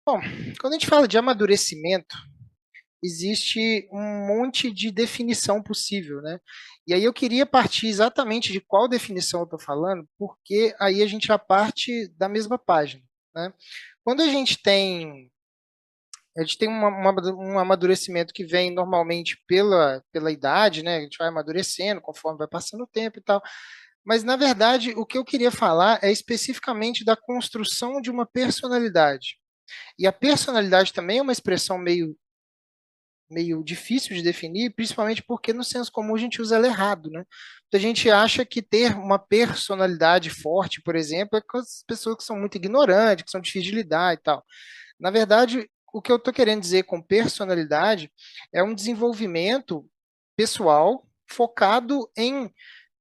Bom, quando a gente fala de amadurecimento, existe um monte de definição possível, né? E aí eu queria partir exatamente de qual definição eu estou falando, porque aí a gente já parte da mesma página, né? Quando a gente tem um amadurecimento que vem normalmente pela idade, né? A gente vai amadurecendo conforme vai passando o tempo e tal. Mas, na verdade, o que eu queria falar é especificamente da construção de uma personalidade. E a personalidade também é uma expressão meio difícil de definir, principalmente porque no senso comum a gente usa ela errado, né? Então, a gente acha que ter uma personalidade forte, por exemplo, é com as pessoas que são muito ignorantes, que são difíceis de lidar e tal. Na verdade, o que eu estou querendo dizer com personalidade é um desenvolvimento pessoal focado em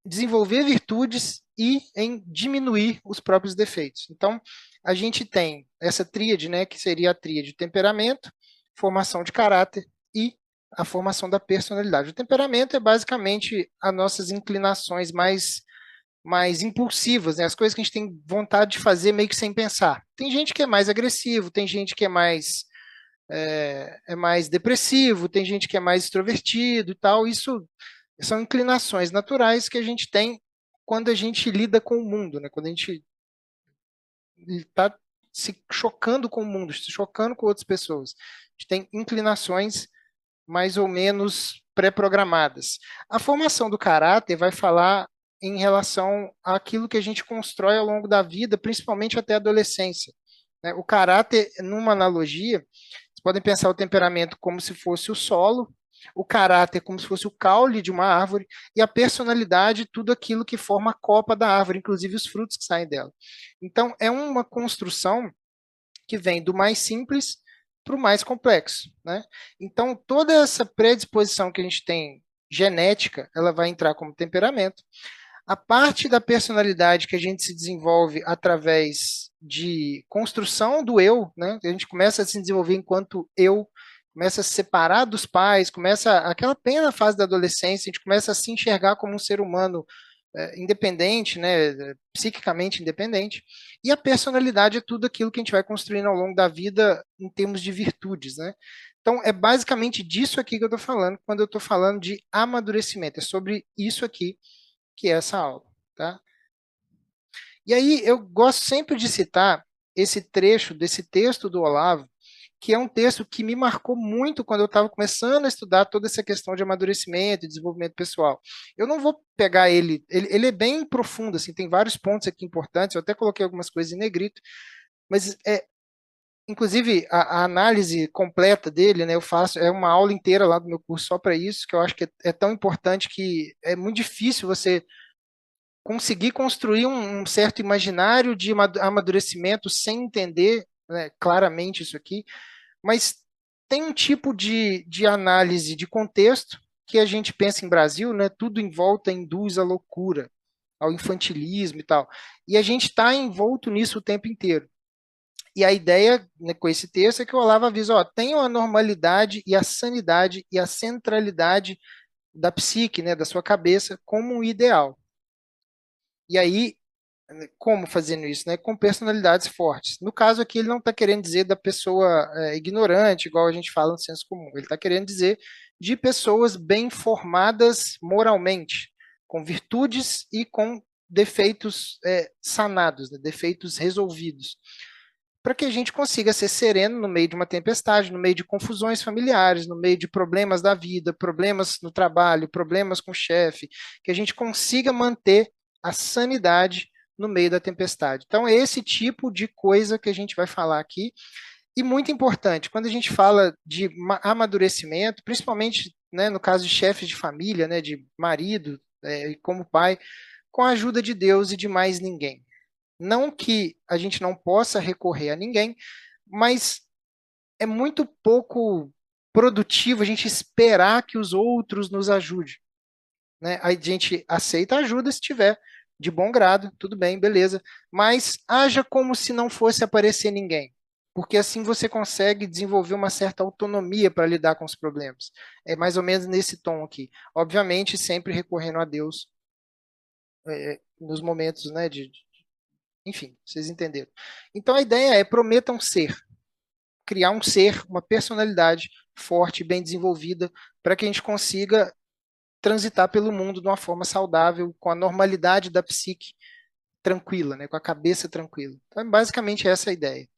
desenvolver virtudes e em diminuir os próprios defeitos. Então, a gente tem essa tríade, né, que seria a tríade temperamento, formação de caráter e a formação da personalidade. O temperamento é basicamente as nossas inclinações mais impulsivas, né? As coisas que a gente tem vontade de fazer meio que sem pensar. Tem gente que é mais agressivo, tem gente que é mais depressivo, tem gente que é mais extrovertido e tal. Isso são inclinações naturais que a gente tem quando a gente lida com o mundo, né? Quando a gente está se chocando com o mundo, se chocando com outras pessoas. A gente tem inclinações mais ou menos pré-programadas. A formação do caráter vai falar em relação àquilo que a gente constrói ao longo da vida, principalmente até a adolescência, né? O caráter, numa analogia, vocês podem pensar o temperamento como se fosse o solo, o caráter como se fosse o caule de uma árvore, e a personalidade, tudo aquilo que forma a copa da árvore, inclusive os frutos que saem dela. Então, é uma construção que vem do mais simples para o mais complexo, né? Então, toda essa predisposição que a gente tem genética, ela vai entrar como temperamento. A parte da personalidade que a gente se desenvolve através de construção do eu, né? A gente começa a se desenvolver enquanto eu, começa a se separar dos pais, começa aquela plena fase da adolescência, a gente começa a se enxergar como um ser humano independente, né, psiquicamente independente, e a personalidade é tudo aquilo que a gente vai construindo ao longo da vida em termos de virtudes, né? Então, é basicamente disso aqui que eu estou falando quando eu estou falando de amadurecimento, é sobre isso aqui que é essa aula, tá? E aí eu gosto sempre de citar esse trecho desse texto do Olavo, que é um texto que me marcou muito quando eu estava começando a estudar toda essa questão de amadurecimento e desenvolvimento pessoal. Eu não vou pegar ele é bem profundo, assim, tem vários pontos aqui importantes, eu até coloquei algumas coisas em negrito, mas inclusive a análise completa dele, né, eu faço, é uma aula inteira lá do meu curso só para isso, que eu acho que é tão importante que é muito difícil você conseguir construir um certo imaginário de amadurecimento sem entender, né, claramente isso aqui, mas tem um tipo de análise de contexto que a gente pensa em Brasil, né, tudo em volta induz à loucura, ao infantilismo e tal. E a gente está envolto nisso o tempo inteiro. E a ideia, né, com esse texto é que o Olavo avisa, ó, tenham a normalidade e a sanidade e a centralidade da psique, né, da sua cabeça, como um ideal. E aí, como fazendo isso, né? Com personalidades fortes. No caso aqui, ele não está querendo dizer da pessoa ignorante, igual a gente fala no senso comum. Ele está querendo dizer de pessoas bem formadas moralmente, com virtudes e com defeitos sanados, né? Defeitos resolvidos. Para que a gente consiga ser sereno no meio de uma tempestade, no meio de confusões familiares, no meio de problemas da vida, problemas no trabalho, problemas com o chefe, que a gente consiga manter a sanidade no meio da tempestade. Então, é esse tipo de coisa que a gente vai falar aqui. E muito importante, quando a gente fala de amadurecimento, principalmente, né, no caso de chefes de família, né, de marido, como pai, com a ajuda de Deus e de mais ninguém. Não que a gente não possa recorrer a ninguém, mas é muito pouco produtivo a gente esperar que os outros nos ajudem, né? A gente aceita ajuda se tiver de bom grado, tudo bem, beleza, mas haja como se não fosse aparecer ninguém, porque assim você consegue desenvolver uma certa autonomia para lidar com os problemas. É mais ou menos nesse tom aqui. Obviamente, sempre recorrendo a Deus nos momentos, né, enfim, vocês entenderam. Então a ideia é prometam ser. criar um ser, uma personalidade forte, bem desenvolvida, para que a gente consiga transitar pelo mundo de uma forma saudável, com a normalidade da psique tranquila, né, com a cabeça tranquila. Então, basicamente, essa é a ideia.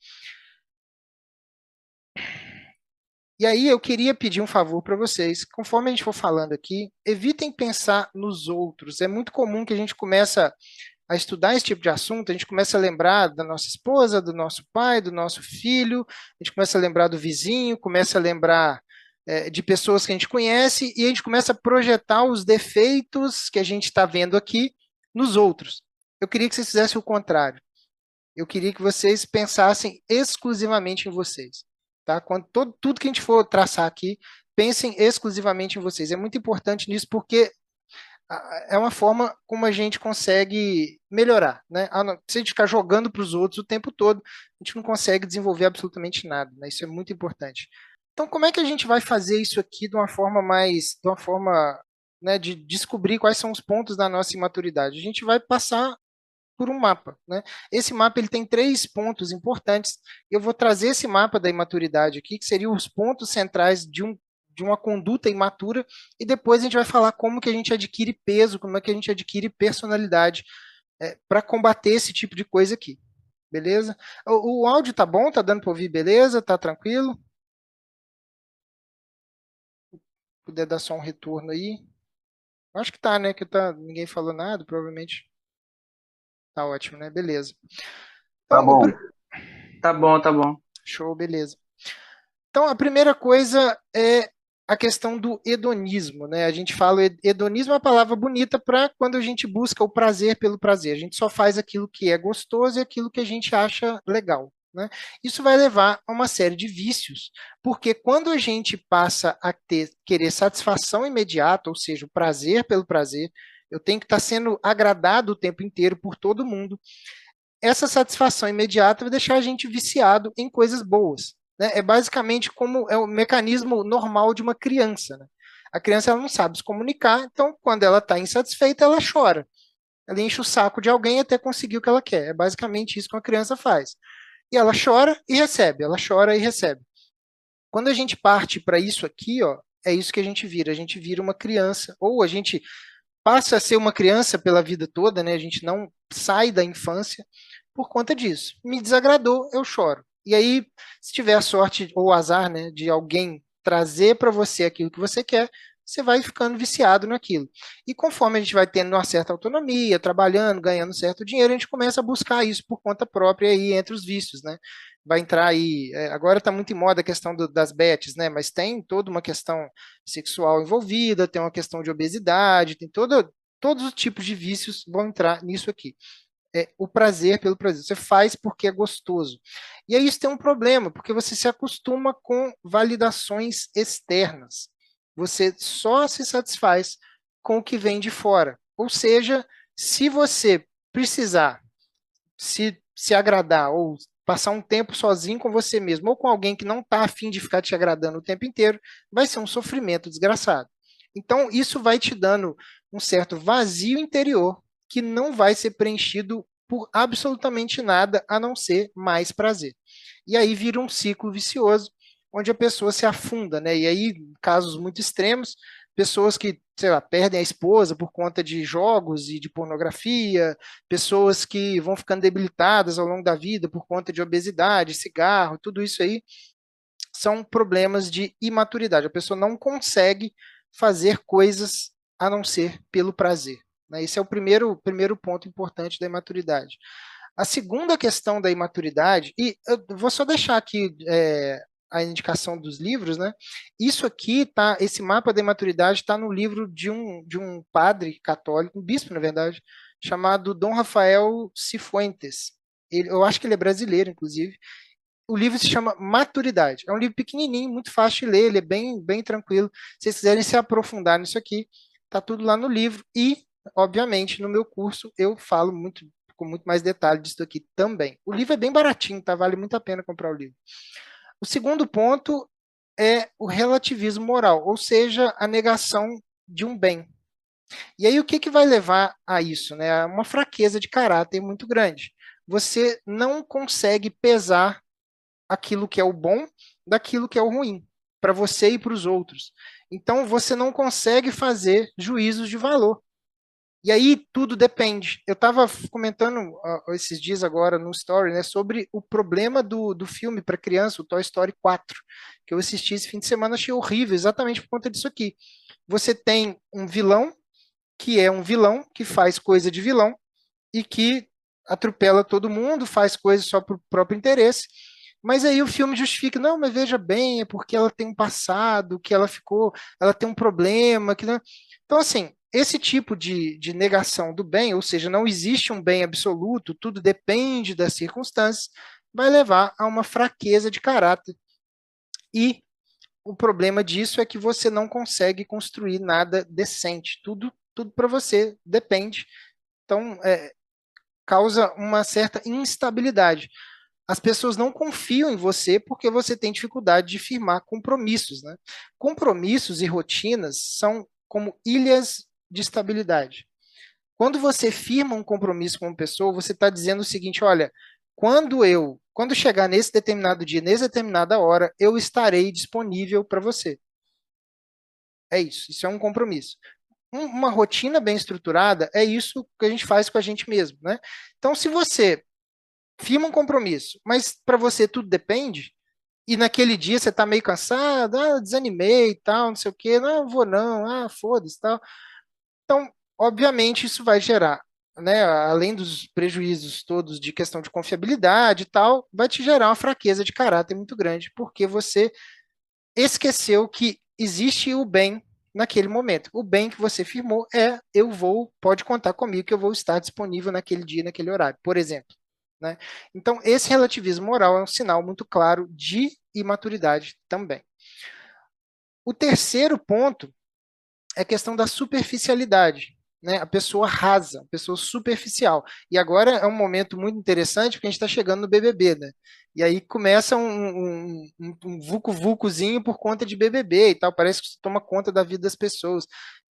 E aí eu queria pedir um favor para vocês, conforme a gente for falando aqui, evitem pensar nos outros. É muito comum que a gente começa a estudar esse tipo de assunto, a gente começa a lembrar da nossa esposa, do nosso pai, do nosso filho, a gente começa a lembrar do vizinho, começa a lembrar de pessoas que a gente conhece e a gente começa a projetar os defeitos que a gente está vendo aqui nos outros. Eu queria que vocês fizessem o contrário. Eu queria que vocês pensassem exclusivamente em vocês. Tá? Quando tudo que a gente for traçar aqui, pensem exclusivamente em vocês. É muito importante nisso porque é uma forma como a gente consegue melhorar. Né? Se a gente ficar jogando para os outros o tempo todo, a gente não consegue desenvolver absolutamente nada. Né? Isso é muito importante. Então, como é que a gente vai fazer isso aqui de uma forma de uma forma, né, de descobrir quais são os pontos da nossa imaturidade? A gente vai passar por um mapa, né? Esse mapa ele tem 3 pontos importantes. Eu vou trazer esse mapa da imaturidade aqui, que seriam os pontos centrais de uma conduta imatura, e depois a gente vai falar como que a gente adquire peso, como é que a gente adquire personalidade para combater esse tipo de coisa aqui. Beleza? O áudio tá bom? Tá dando para ouvir? Beleza? Tá tranquilo? Se puder dar só um retorno aí. Acho que tá, né? Que tá, ninguém falou nada, provavelmente tá ótimo, né? Beleza. Tá Então, bom. Tá bom, tá bom. show, beleza. Então, a primeira coisa é a questão do hedonismo, né? A gente fala hedonismo é uma palavra bonita para quando a gente busca o prazer pelo prazer. A gente só faz aquilo que é gostoso e aquilo que a gente acha legal, né? Isso vai levar a uma série de vícios, porque quando a gente passa a querer satisfação imediata, ou seja, o prazer pelo prazer, eu tenho que estar sendo agradado o tempo inteiro por todo mundo, essa satisfação imediata vai deixar a gente viciado em coisas boas. Né? É basicamente como é o mecanismo normal de uma criança. Né? A criança ela não sabe se comunicar, então quando ela está insatisfeita, ela chora. Ela enche o saco de alguém até conseguir o que ela quer. É basicamente isso que uma criança faz. E ela chora e recebe, ela chora e recebe. Quando a gente parte para isso aqui, ó, é isso que a gente vira. A gente vira uma criança, ou a gente passa a ser uma criança pela vida toda, né? A gente não sai da infância por conta disso. Me desagradou, eu choro. E aí, se tiver a sorte ou o azar, né, de alguém trazer para você aquilo que você quer, você vai ficando viciado naquilo. E conforme a gente vai tendo uma certa autonomia, trabalhando, ganhando certo dinheiro, a gente começa a buscar isso por conta própria aí entre os vícios, né? Vai entrar aí, agora está muito em moda a questão das bets, né? Mas tem toda uma questão sexual envolvida, tem uma questão de obesidade, tem todos os tipos de vícios vão entrar nisso aqui. É o prazer pelo prazer. Você faz porque é gostoso. E aí isso tem um problema, porque você se acostuma com validações externas. Você só se satisfaz com o que vem de fora. Ou seja, se você precisar se agradar ou passar um tempo sozinho com você mesmo ou com alguém que não está afim de ficar te agradando o tempo inteiro, vai ser um sofrimento desgraçado. Então, isso vai te dando um certo vazio interior que não vai ser preenchido por absolutamente nada a não ser mais prazer. E aí vira um ciclo vicioso onde a pessoa se afunda, né? E aí, casos muito extremos, pessoas que, sei lá, perdem a esposa por conta de jogos e de pornografia, pessoas que vão ficando debilitadas ao longo da vida por conta de obesidade, cigarro, tudo isso aí são problemas de imaturidade. A pessoa não consegue fazer coisas a não ser pelo prazer. Né? Esse é o primeiro ponto importante da imaturidade. A segunda questão da imaturidade, e eu vou só deixar aqui a indicação dos livros, né? Isso aqui tá, esse mapa da imaturidade está no livro de um padre católico, um bispo, na verdade, chamado Dom Rafael Cifuentes. Eu acho que ele é brasileiro, inclusive. O livro se chama Maturidade. É um livro pequenininho, muito fácil de ler, ele é bem tranquilo. Se vocês quiserem se aprofundar nisso aqui, tá tudo lá no livro. E, obviamente, no meu curso eu falo com muito mais detalhe disso aqui também. O livro é bem baratinho, tá? Vale muito a pena comprar o livro. O segundo ponto é o relativismo moral, ou seja, a negação de um bem. E aí o que vai levar a isso, né? Uma fraqueza de caráter muito grande. Você não consegue pesar aquilo que é o bom daquilo que é o ruim, para você e para os outros. Então, você não consegue fazer juízos de valor. E aí tudo depende. Eu estava comentando esses dias agora no Story, né, sobre o problema do filme para criança, o Toy Story 4, que eu assisti esse fim de semana, achei horrível, exatamente por conta disso aqui. Você tem um vilão que é um vilão que faz coisa de vilão e que atropela todo mundo, faz coisas só por próprio interesse. Mas aí o filme justifica, não, mas veja bem, é porque ela tem um passado, que ela ficou, ela tem um problema, que não... Então, assim, esse tipo de negação do bem, ou seja, não existe um bem absoluto, tudo depende das circunstâncias, vai levar a uma fraqueza de caráter. E o problema disso é que você não consegue construir nada decente. Tudo para você depende. Então, causa uma certa instabilidade. As pessoas não confiam em você porque você tem dificuldade de firmar compromissos, né? Compromissos e rotinas são como ilhas de estabilidade. Quando você firma um compromisso com uma pessoa, você está dizendo o seguinte: olha, quando chegar nesse determinado dia, nessa determinada hora, eu estarei disponível para você. É isso, isso é um compromisso. Uma rotina bem estruturada é isso que a gente faz com a gente mesmo, né? Então, se você firma um compromisso, mas para você tudo depende, e naquele dia você está meio cansado, desanimei e tal, não sei o quê, não vou não, foda-se tal. Então, obviamente, isso vai gerar, né, além dos prejuízos todos de questão de confiabilidade e tal, vai te gerar uma fraqueza de caráter muito grande, porque você esqueceu que existe o bem naquele momento. O bem que você firmou é pode contar comigo que eu vou estar disponível naquele dia, naquele horário, por exemplo. Né? Então, esse relativismo moral é um sinal muito claro de imaturidade também. O terceiro ponto é a questão da superficialidade. Né? A pessoa rasa, a pessoa superficial. E agora é um momento muito interessante porque a gente está chegando no BBB, né? E aí começa um vucu-vucuzinho por conta de BBB e tal. Parece que isso toma conta da vida das pessoas.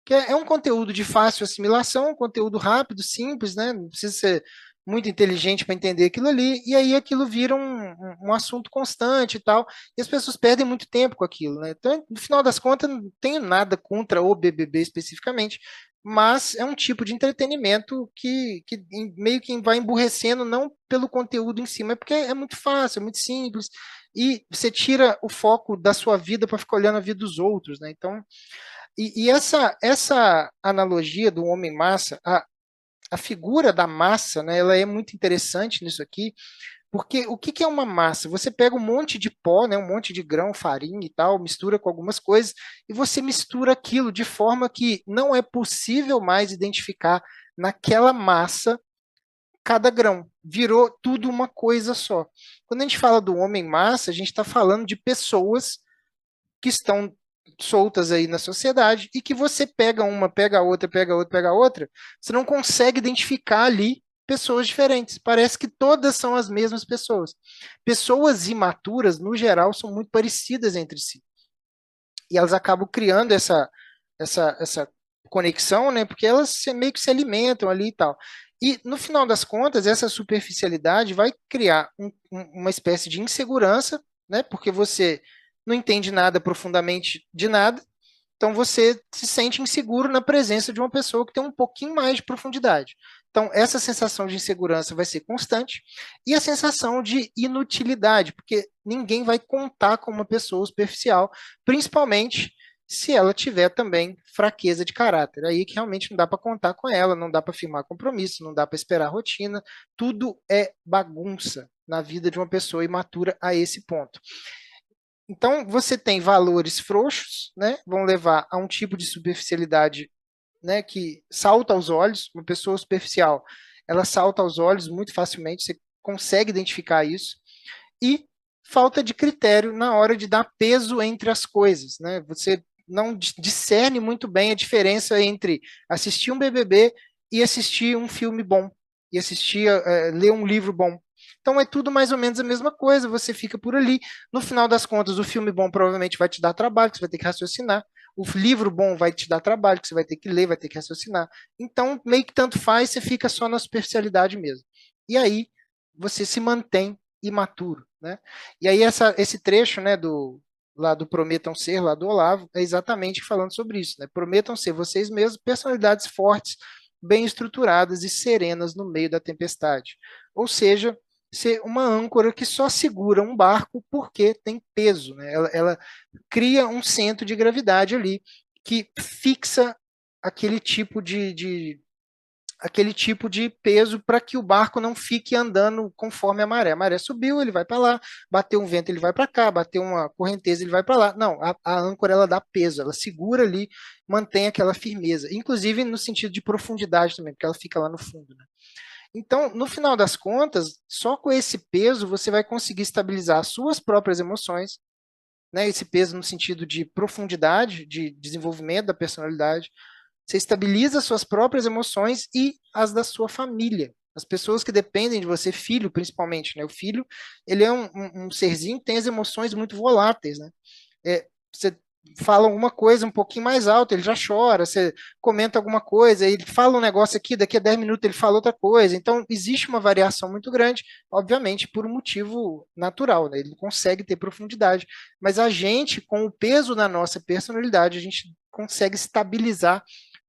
Que é um conteúdo de fácil assimilação, um conteúdo rápido, simples, né? Não precisa ser muito inteligente para entender aquilo ali, e aí aquilo vira um assunto constante e tal, e as pessoas perdem muito tempo com aquilo, né? Então, no final das contas, não tenho nada contra o BBB especificamente, mas é um tipo de entretenimento que meio que vai emburrecendo, não pelo conteúdo em si, mas porque é muito fácil, é muito simples, e você tira o foco da sua vida para ficar olhando a vida dos outros, né? Então, e essa analogia do homem massa, a figura da massa, né, ela é muito interessante nisso aqui, porque o que, que é uma massa? Você pega um monte de pó, né, um monte de grão, farinha e tal, mistura com algumas coisas, e você mistura aquilo de forma que não é possível mais identificar naquela massa cada grão. Virou tudo uma coisa só. Quando a gente fala do homem massa, a gente está falando de pessoas que estão soltas aí na sociedade e que você pega uma, pega a outra, pega a outra, pega a outra, você não consegue identificar ali pessoas diferentes. Parece que todas são as mesmas pessoas. Pessoas imaturas, no geral, são muito parecidas entre si. E elas acabam criando essa conexão, né? Porque elas meio que se alimentam ali e tal. E, no final das contas, essa superficialidade vai criar uma espécie de insegurança, né? Porque você não entende nada profundamente de nada, então você se sente inseguro na presença de uma pessoa que tem um pouquinho mais de profundidade. Então, essa sensação de insegurança vai ser constante e a sensação de inutilidade, porque ninguém vai contar com uma pessoa superficial, principalmente se ela tiver também fraqueza de caráter. Aí que realmente não dá para contar com ela, não dá para firmar compromisso, não dá para esperar rotina, tudo é bagunça na vida de uma pessoa imatura a esse ponto. Então, você tem valores frouxos, né? Vão levar a um tipo de superficialidade, né, que salta aos olhos. Uma pessoa superficial, ela salta aos olhos muito facilmente, você consegue identificar isso. E falta de critério na hora de dar peso entre as coisas, né? Você não discerne muito bem a diferença entre assistir um BBB e assistir um filme bom, e assistir, ler um livro bom. Então é tudo mais ou menos a mesma coisa, você fica por ali. No final das contas, o filme bom provavelmente vai te dar trabalho, que você vai ter que raciocinar. O livro bom vai te dar trabalho, que você vai ter que ler, vai ter que raciocinar. Então, meio que tanto faz, você fica só na superficialidade mesmo. E aí, você se mantém imaturo, né? E aí esse trecho, né, lá do Prometam Ser, lá do Olavo, é exatamente falando sobre isso, né? Prometam ser vocês mesmos personalidades fortes, bem estruturadas e serenas no meio da tempestade. Ou seja, ser uma âncora que só segura um barco porque tem peso, né? Ela cria um centro de gravidade ali que fixa aquele tipo aquele tipo de peso para que o barco não fique andando conforme a maré. A maré subiu, ele vai para lá, bateu um vento, ele vai para cá, bateu uma correnteza, ele vai para lá. Não, a âncora ela dá peso, ela segura ali, mantém aquela firmeza, inclusive no sentido de profundidade também, porque ela fica lá no fundo, né? Então, no final das contas, só com esse peso você vai conseguir estabilizar as suas próprias emoções, né? Esse peso no sentido de profundidade, de desenvolvimento da personalidade. Você estabiliza suas próprias emoções e as da sua família. As pessoas que dependem de você, filho principalmente, né? O filho, ele é um serzinho que tem as emoções muito voláteis, né? Você fala alguma coisa um pouquinho mais alto, ele já chora, você comenta alguma coisa, ele fala um negócio aqui, daqui a 10 minutos ele fala outra coisa. Então, existe uma variação muito grande, obviamente, por um motivo natural, né? Ele não consegue ter profundidade. Mas a gente, com o peso na nossa personalidade, a gente consegue estabilizar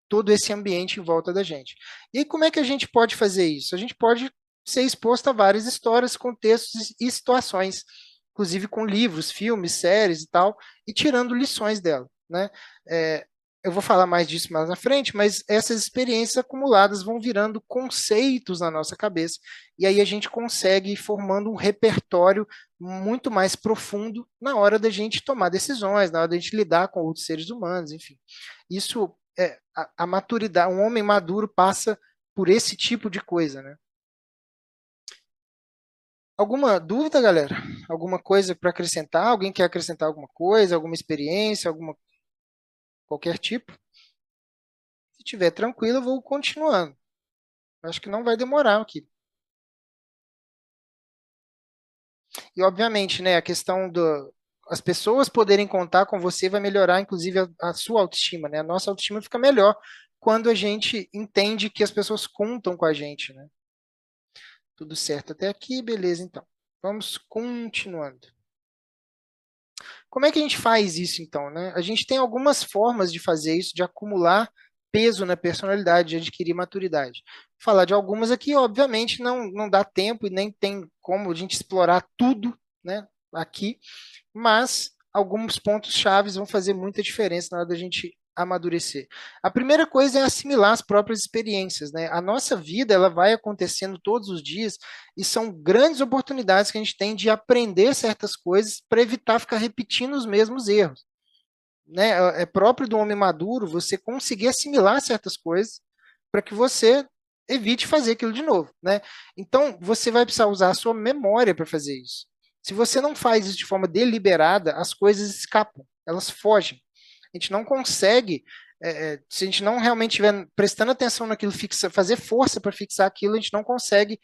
todo esse ambiente em volta da gente. E aí, como é que a gente pode fazer isso? A gente pode ser exposto a várias histórias, contextos e situações, inclusive com livros, filmes, séries e tal, e tirando lições dela, né? Eu vou falar mais disso mais na frente, mas essas experiências acumuladas vão virando conceitos na nossa cabeça, e aí a gente consegue ir formando um repertório muito mais profundo na hora da gente tomar decisões, na hora da gente lidar com outros seres humanos, enfim. Isso a maturidade, um homem maduro passa por esse tipo de coisa, né? Alguma dúvida, galera? Alguma coisa para acrescentar? Alguém quer acrescentar alguma coisa, alguma experiência, alguma qualquer tipo? Se tiver tranquilo, eu vou continuando. Acho que não vai demorar aqui. E obviamente, né, a questão do as pessoas poderem contar com você vai melhorar, inclusive, a sua autoestima, né? A nossa autoestima fica melhor quando a gente entende que as pessoas contam com a gente, né? Tudo certo até aqui, beleza, então. Vamos continuando. Como é que a gente faz isso, então, né? A gente tem algumas formas de fazer isso, de acumular peso na personalidade, de adquirir maturidade. Vou falar de algumas aqui, obviamente, não dá tempo e nem tem como a gente explorar tudo, né, aqui, mas alguns pontos chaves vão fazer muita diferença na hora da gente amadurecer. A primeira coisa é assimilar as próprias experiências, né? A nossa vida ela vai acontecendo todos os dias e são grandes oportunidades que a gente tem de aprender certas coisas para evitar ficar repetindo os mesmos erros, né? É próprio do homem maduro você conseguir assimilar certas coisas para que você evite fazer aquilo de novo, né? Então, você vai precisar usar a sua memória para fazer isso. Se você não faz isso de forma deliberada, as coisas escapam, elas fogem. A gente não consegue, se a gente não realmente estiver prestando atenção naquilo, fazer força para fixar aquilo, a gente não consegue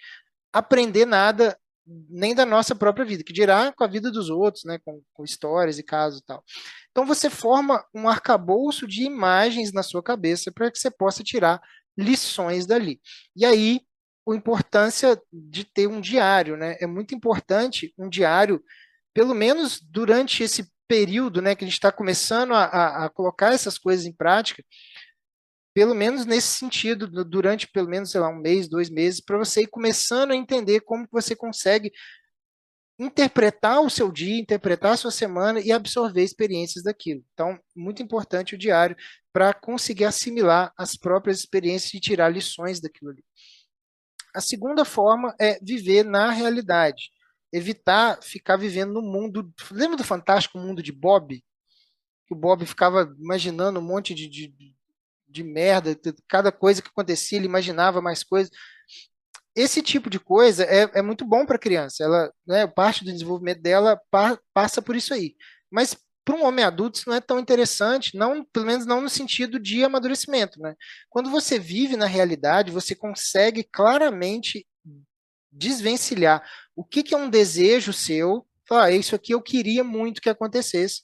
aprender nada nem da nossa própria vida, que dirá com a vida dos outros, né, com histórias e casos e tal. Então você forma um arcabouço de imagens na sua cabeça para que você possa tirar lições dali. E aí, a importância de ter um diário, né? É muito importante um diário, pelo menos durante esse período, né, que a gente está começando a colocar essas coisas em prática, pelo menos nesse sentido, durante pelo menos, sei lá, um mês, 2 meses, para você ir começando a entender como que você consegue interpretar o seu dia, interpretar a sua semana e absorver experiências daquilo. Então, muito importante o diário para conseguir assimilar as próprias experiências e tirar lições daquilo ali. A segunda forma é viver na realidade. Evitar ficar vivendo no mundo. Lembra do fantástico mundo de Bob? Que o Bob ficava imaginando um monte de merda, cada coisa que acontecia, ele imaginava mais coisas. Esse tipo de coisa é muito bom para a criança. Ela, né, parte do desenvolvimento dela passa por isso aí. Mas para um homem adulto isso não é tão interessante, não, pelo menos não no sentido de amadurecimento, né? Quando você vive na realidade, você consegue claramente desvencilhar o que é um desejo seu. Falar, isso aqui eu queria muito que acontecesse.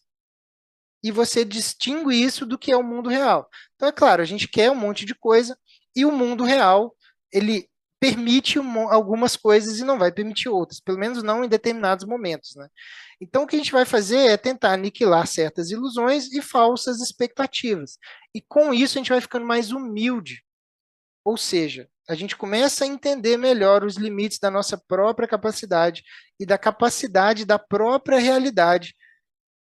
E você distingue isso do que é o mundo real. Então, é claro, a gente quer um monte de coisa e o mundo real, ele permite algumas coisas e não vai permitir outras, pelo menos não em determinados momentos, né? Então, o que a gente vai fazer é tentar aniquilar certas ilusões e falsas expectativas. E com isso, a gente vai ficando mais humilde. Ou seja, a gente começa a entender melhor os limites da nossa própria capacidade e da capacidade da própria realidade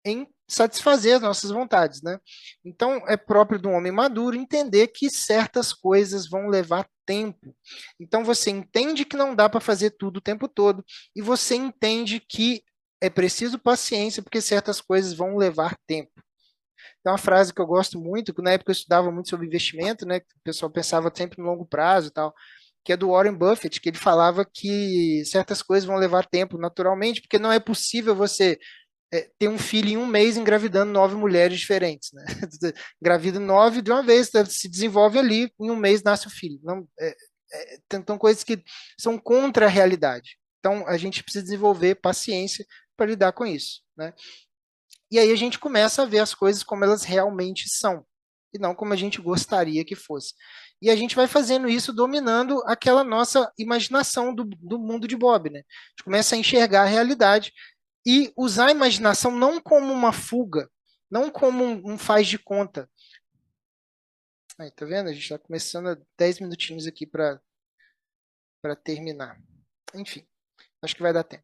em satisfazer as nossas vontades, né? Então, é próprio do homem maduro entender que certas coisas vão levar tempo. Então, você entende que não dá para fazer tudo o tempo todo e você entende que é preciso paciência porque certas coisas vão levar tempo. Tem uma frase que eu gosto muito, que na época eu estudava muito sobre investimento, né? Que o pessoal pensava sempre no longo prazo e tal, que é do Warren Buffett, que ele falava que certas coisas vão levar tempo naturalmente, porque não é possível você ter um filho em um mês engravidando 9 mulheres diferentes, né? Engravida 9 de uma vez, se desenvolve ali, em um mês nasce o filho. Não, então, coisas que são contra a realidade. Então, a gente precisa desenvolver paciência para lidar com isso, né? E aí a gente começa a ver as coisas como elas realmente são, e não como a gente gostaria que fosse. E a gente vai fazendo isso dominando aquela nossa imaginação do mundo de Bob, né? A gente começa a enxergar a realidade e usar a imaginação não como uma fuga, não como um faz de conta. Aí, tá vendo? A gente está começando a 10 minutinhos aqui para terminar. Enfim, acho que vai dar tempo.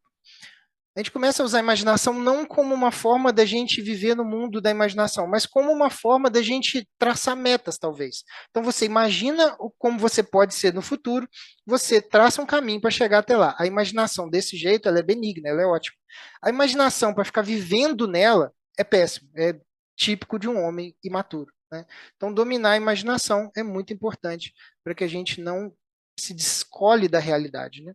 A gente começa a usar a imaginação não como uma forma da gente viver no mundo da imaginação, mas como uma forma da gente traçar metas, talvez. Então você imagina como você pode ser no futuro, você traça um caminho para chegar até lá. A imaginação desse jeito, ela é benigna, ela é ótima. A imaginação para ficar vivendo nela é péssimo, é típico de um homem imaturo, né? Então dominar a imaginação é muito importante para que a gente não se descole da realidade, né?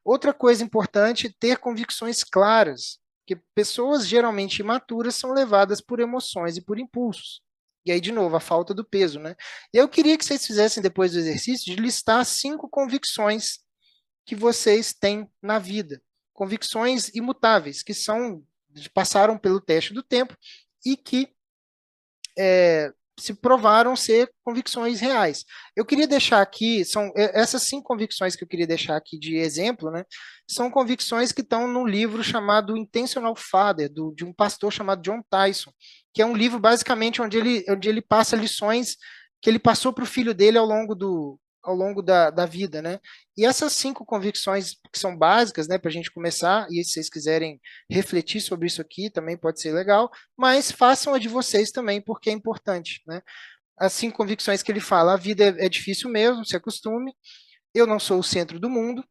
Outra coisa importante, ter convicções claras, que pessoas geralmente imaturas são levadas por emoções e por impulsos. E aí, de novo, a falta do peso, né? E eu queria que vocês fizessem, depois do exercício, de listar 5 convicções que vocês têm na vida. Convicções imutáveis, que passaram pelo teste do tempo e que se provaram ser convicções reais. Eu queria deixar aqui, essas 5 convicções que eu queria deixar aqui de exemplo, né, são convicções que estão num livro chamado Intentional Father, de um pastor chamado John Tyson, que é um livro basicamente onde ele passa lições que ele passou para o filho dele ao longo da vida, né? E essas 5 convicções que são básicas, né, para a gente começar, e se vocês quiserem refletir sobre isso aqui, também pode ser legal, mas façam a de vocês também, porque é importante, né? As 5 convicções que ele fala: a vida é difícil mesmo, se acostume, eu não sou o centro do mundo,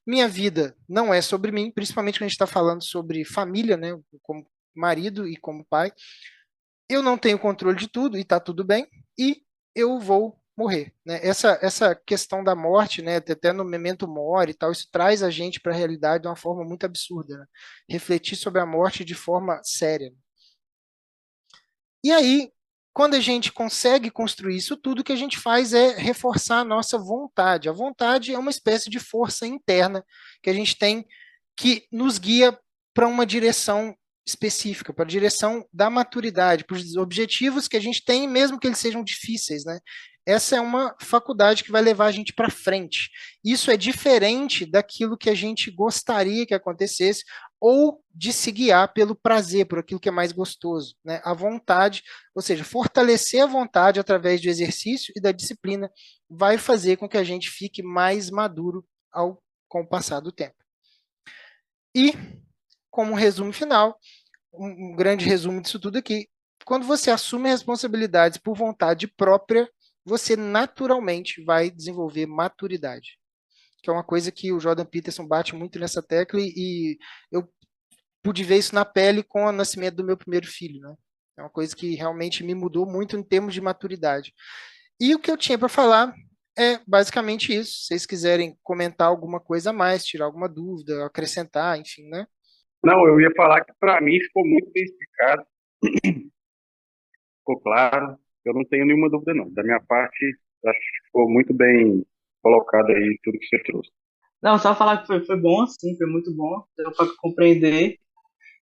minha vida não é sobre mim, principalmente quando a gente está falando sobre família, né? Como marido e como pai, eu não tenho controle de tudo e está tudo bem, e eu vou morrer, né? Essa questão da morte, né, até no Memento Mori e tal, isso traz a gente para a realidade de uma forma muito absurda, né? Refletir sobre a morte de forma séria. E aí, quando a gente consegue construir isso tudo, o que a gente faz é reforçar a nossa vontade. A vontade é uma espécie de força interna que a gente tem que nos guia para uma direção específica, para a direção da maturidade, para os objetivos que a gente tem, mesmo que eles sejam difíceis, né? Essa é uma faculdade que vai levar a gente para frente. Isso é diferente daquilo que a gente gostaria que acontecesse ou de se guiar pelo prazer, por aquilo que é mais gostoso, né? A vontade, ou seja, fortalecer a vontade através do exercício e da disciplina vai fazer com que a gente fique mais maduro com o passar do tempo. E, como um resumo final, um grande resumo disso tudo aqui, quando você assume responsabilidades por vontade própria, você naturalmente vai desenvolver maturidade, que é uma coisa que o Jordan Peterson bate muito nessa tecla e eu pude ver isso na pele com o nascimento do meu primeiro filho, né? É uma coisa que realmente me mudou muito em termos de maturidade. E o que eu tinha para falar é basicamente isso. Se vocês quiserem comentar alguma coisa a mais, tirar alguma dúvida, acrescentar, enfim, né? Não, eu ia falar que para mim ficou muito bem explicado, ficou claro. Eu não tenho nenhuma dúvida, não. Da minha parte, acho que ficou muito bem colocado aí tudo que você trouxe. Não, só falar que foi bom, sim, foi muito bom. Deu para compreender.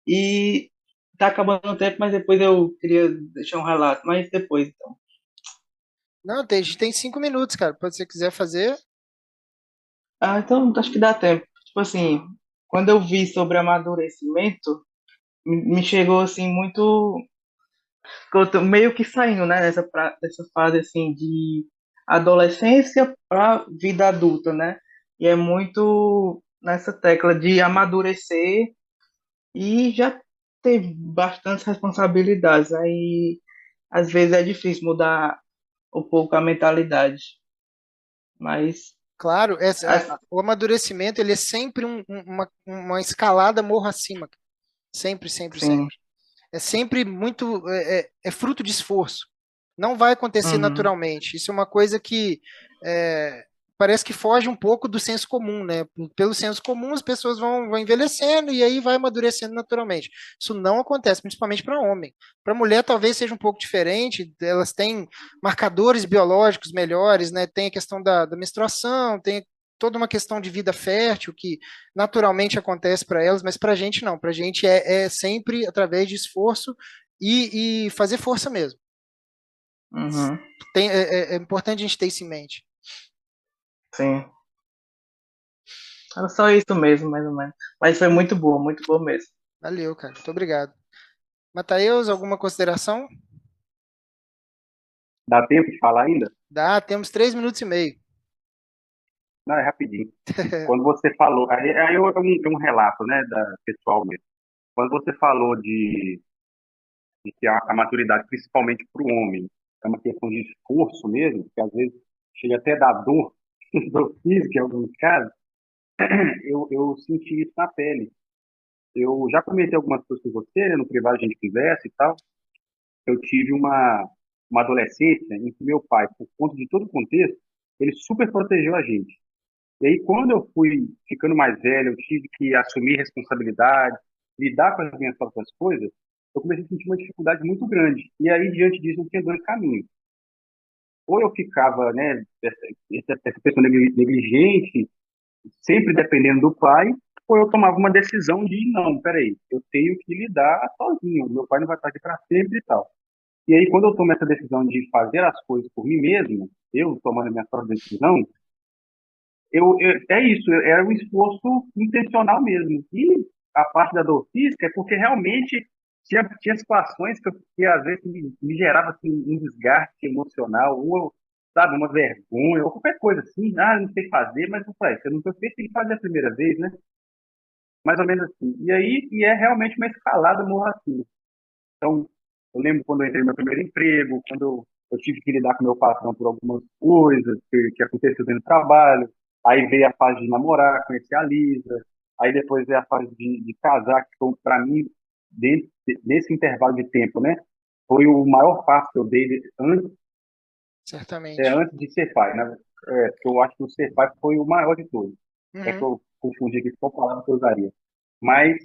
E tá acabando o tempo, mas depois eu queria deixar um relato. Mas depois, então. Não, a gente tem 5 minutos, cara. Se você quiser fazer. Ah, então acho que dá tempo. Tipo assim, quando eu vi sobre amadurecimento, me chegou assim muito. Que eu tô meio que saindo, né, dessa fase assim de adolescência para vida adulta, né? E é muito nessa tecla de amadurecer e já ter bastantes responsabilidades. Aí às vezes é difícil mudar um pouco a mentalidade, mas Claro, as- o amadurecimento ele é sempre uma escalada morro acima. Sempre, sempre, sim, sempre. É sempre muito, é fruto de esforço. Não vai acontecer uhum, naturalmente. Isso é uma coisa que é, parece que foge um pouco do senso comum, né? Pelo senso comum, as pessoas vão envelhecendo e aí vai amadurecendo naturalmente. Isso não acontece, principalmente para homem. Para mulher, talvez seja um pouco diferente. Elas têm marcadores biológicos melhores, né? Tem a questão da menstruação, tem toda uma questão de vida fértil que naturalmente acontece para elas, mas para a gente não. Para a gente é sempre através de esforço e fazer força mesmo. uhum, É importante a gente ter isso em mente. sim. Era só isso mesmo, mais ou menos. Mas foi muito boa mesmo. Valeu, cara. Muito obrigado. Mateus, alguma consideração? Dá tempo de falar ainda? Dá, temos 3 minutos e meio. Não, é rapidinho. Quando você falou, aí é um relato, né, da pessoal mesmo. Quando você falou de que a maturidade, principalmente para o homem, é uma questão de esforço mesmo, que às vezes chega até a dar dor, dor física em alguns casos, eu senti isso na pele. Eu já comentei algumas coisas com você, né, no privado a gente conversa e tal. Eu tive uma adolescência em que meu pai, por conta de todo o contexto, ele super protegeu a gente. E aí, quando eu fui ficando mais velho, eu tive que assumir responsabilidade, lidar com as minhas próprias coisas, eu comecei a sentir uma dificuldade muito grande. E aí, diante disso, eu tinha dois caminhos. Ou eu ficava, né, essa pessoa negligente, sempre dependendo do pai, ou eu tomava uma decisão de, não, peraí, eu tenho que lidar sozinho, meu pai não vai estar aqui para sempre e tal. E aí, quando eu tomo essa decisão de fazer as coisas por mim mesmo, eu tomando a minha própria decisão, é isso, era um esforço intencional mesmo. E a parte da dor física é porque realmente tinha situações que às vezes me gerava assim, um desgaste emocional, ou, sabe, uma vergonha, ou qualquer coisa assim. Ah, não sei fazer, mas não faz. Você não fez, tem que fazer a primeira vez, né? Mais ou menos assim. E aí, e é realmente uma escalada morro acima. Então, eu lembro quando eu entrei no meu primeiro emprego, quando eu tive que lidar com meu patrão por algumas coisas que aconteceu dentro do trabalho. Aí veio a fase de namorar, conhecer a Lisa. Aí depois veio a fase de casar, que foi, para mim, dentro desse intervalo de tempo, né? Foi o maior passo que eu dei antes, Certamente. antes de ser pai, né? Porque eu acho que o ser pai foi o maior de todos. É que Uhum. eu confundi aqui qual palavra que eu usaria. Mas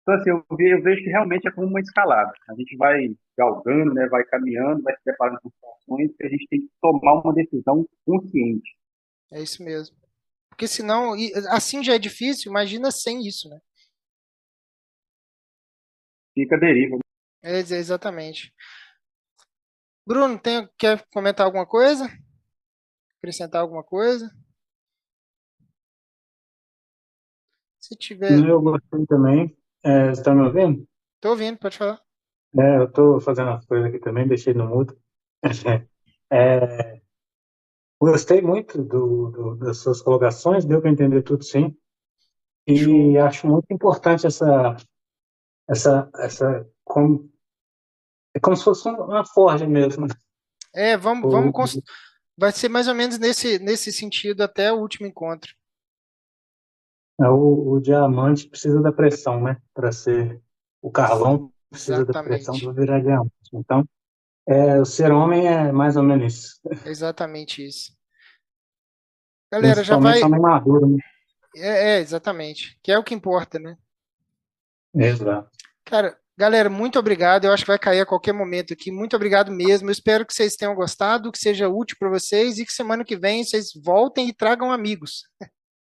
então, assim, eu vejo que realmente é como uma escalada. A gente vai galgando, né, vai caminhando, vai se preparando para situações que a gente tem que tomar uma decisão consciente. É isso mesmo. Porque senão, assim já é difícil, imagina sem isso, né? Fica a deriva. Exatamente. Bruno, quer comentar alguma coisa? Acrescentar alguma coisa? Se tiver. Eu gostei também. Você está me ouvindo? Tô ouvindo, pode falar. Eu estou fazendo as coisas aqui também, deixei no mudo. É, gostei muito das suas colocações, deu para entender tudo sim. Show. E acho muito importante é como se fosse uma forja mesmo, né? É, vamos, O, vai ser mais ou menos nesse sentido até o último encontro. o diamante precisa da pressão, né? Para ser o carvão precisa da pressão Exatamente. para virar diamante. Então, o ser homem é mais ou menos isso, Exatamente isso. Galera, já principalmente vai. homem maduro, né? Exatamente. Que é o que importa, né? Exato. Cara, galera, muito obrigado. Eu acho que vai cair a qualquer momento aqui. Muito obrigado mesmo. Eu espero que vocês tenham gostado, que seja útil para vocês e que semana que vem vocês voltem e tragam amigos.